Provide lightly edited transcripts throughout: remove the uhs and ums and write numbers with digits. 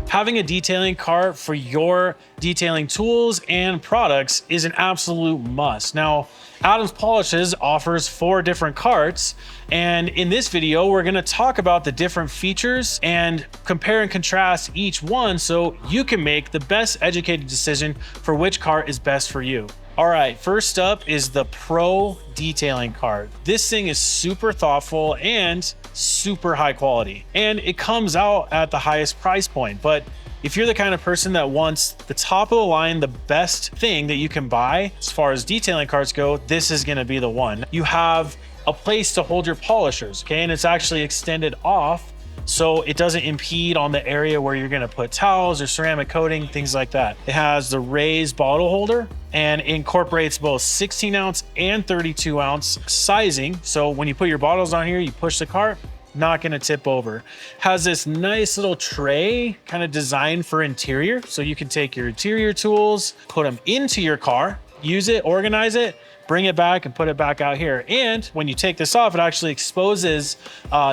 Having a detailing cart for your detailing tools and products is an absolute must. Now, Adams Polishes offers 4 different carts, and in this video, we're gonna talk about the different features and compare and contrast each one so you can make the best educated decision for which cart is best for you. All right, first up is the Pro Detailing Cart. This thing is super thoughtful and super high quality, and it comes out at the highest price point. But if you're the kind of person that wants the top of the line, the best thing that you can buy as far as detailing carts go, this is gonna be the one. You have a place to hold your polishers, okay? And it's actually extended off so it doesn't impede on the area where you're gonna put towels or ceramic coating, things like that. It has the raised bottle holder and incorporates both 16 ounce and 32 ounce sizing. So when you put your bottles on here, you push the cart, not gonna tip over. Has this nice little tray kind of designed for interior. So you can take your interior tools, put them into your car, use it, organize it, bring it back and put it back out here. And when you take this off, it actually exposes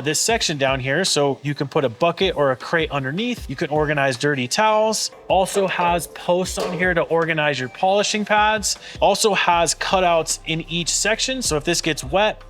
this section down here. So you can put a bucket or a crate underneath. You can organize dirty towels. Also has posts on here to organize your polishing pads. Also has cutouts in each section. So if this gets wet,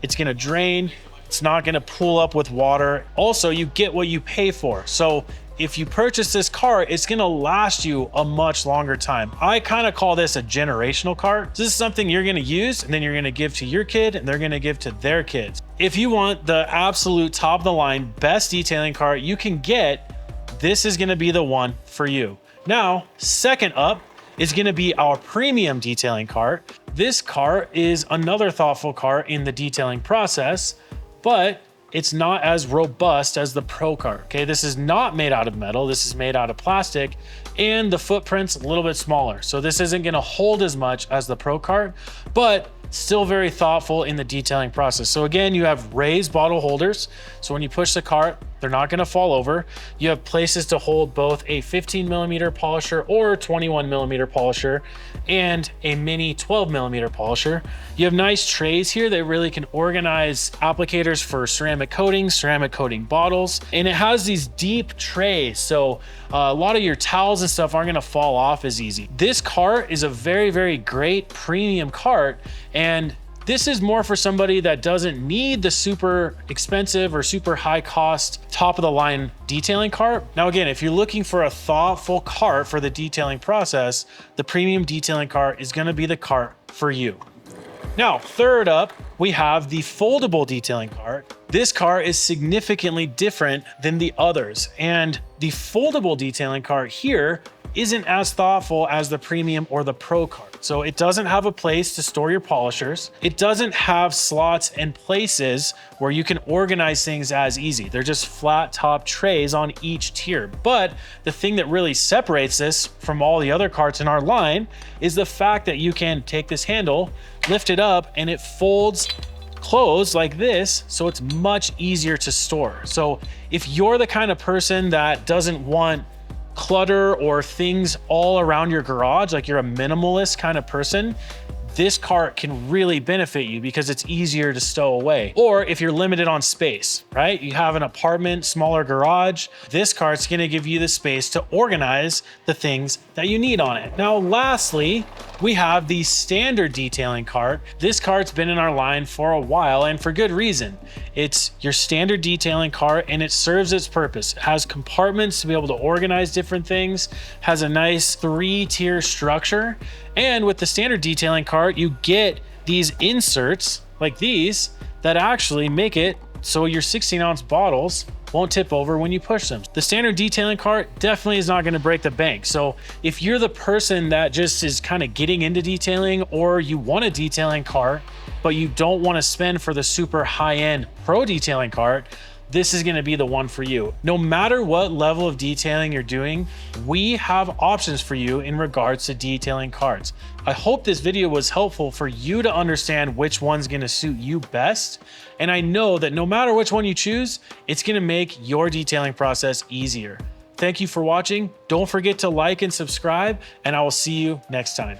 it's gonna drain. It's not gonna pool up with water. Also, you get what you pay for. So if you purchase this cart, it's gonna last you a much longer time. I kind of call this a generational cart. This is something you're gonna use and then you're gonna give to your kid and they're gonna give to their kids. If you want the absolute top of the line, best detailing cart you can get, this is gonna be the one for you. Now, second up is gonna be our premium detailing cart. This cart is another thoughtful cart in the detailing process, but it's not as robust as the Pro cart, okay? This is not made out of metal, this is made out of plastic, and the footprint's a little bit smaller. So this isn't gonna hold as much as the Pro cart, but still very thoughtful in the detailing process. So again, you have raised bottle holders. So when you push the cart, they're not gonna fall over. You have places to hold both a 15mm polisher or 21mm polisher and a mini 12mm polisher. You have nice trays here that really can organize applicators for ceramic coating bottles. And it has these deep trays. So a lot of your towels and stuff aren't gonna fall off as easy. This cart is a very, very great premium cart. And this is more for somebody that doesn't need the super expensive or super high cost top of the line detailing cart. Now, again, if you're looking for a thoughtful cart for the detailing process, the premium detailing cart is gonna be the cart for you. Now, third up, we have the foldable detailing cart. This cart is significantly different than the others. And the foldable detailing cart here isn't as thoughtful as the premium or the Pro cart. So it doesn't have a place to store your polishers. It doesn't have slots and places where you can organize things as easy. They're just flat top trays on each tier. But the thing that really separates this from all the other carts in our line is the fact that you can take this handle, lift it up, and it folds closed like this, so it's much easier to store. So if you're the kind of person that doesn't want clutter or things all around your garage, like you're a minimalist kind of person, this cart can really benefit you because it's easier to stow away. Or if you're limited on space, right? You have an apartment, smaller garage, this cart's gonna give you the space to organize the things that you need on it. Now, lastly, we have the standard detailing cart. This cart's been in our line for a while and for good reason. It's your standard detailing cart and it serves its purpose. It has compartments to be able to organize different things, has a nice 3-tier structure. And with the standard detailing cart, you get these inserts like these that actually make it so your 16-ounce bottles won't tip over when you push them. The standard detailing cart definitely is not gonna break the bank. So if you're the person that just is kind of getting into detailing, or you want a detailing cart, but you don't wanna spend for the super high-end Pro detailing cart, this is gonna be the one for you. No matter what level of detailing you're doing, we have options for you in regards to detailing carts. I hope this video was helpful for you to understand which one's gonna suit you best. And I know that no matter which one you choose, it's gonna make your detailing process easier. Thank you for watching. Don't forget to like and subscribe, and I will see you next time.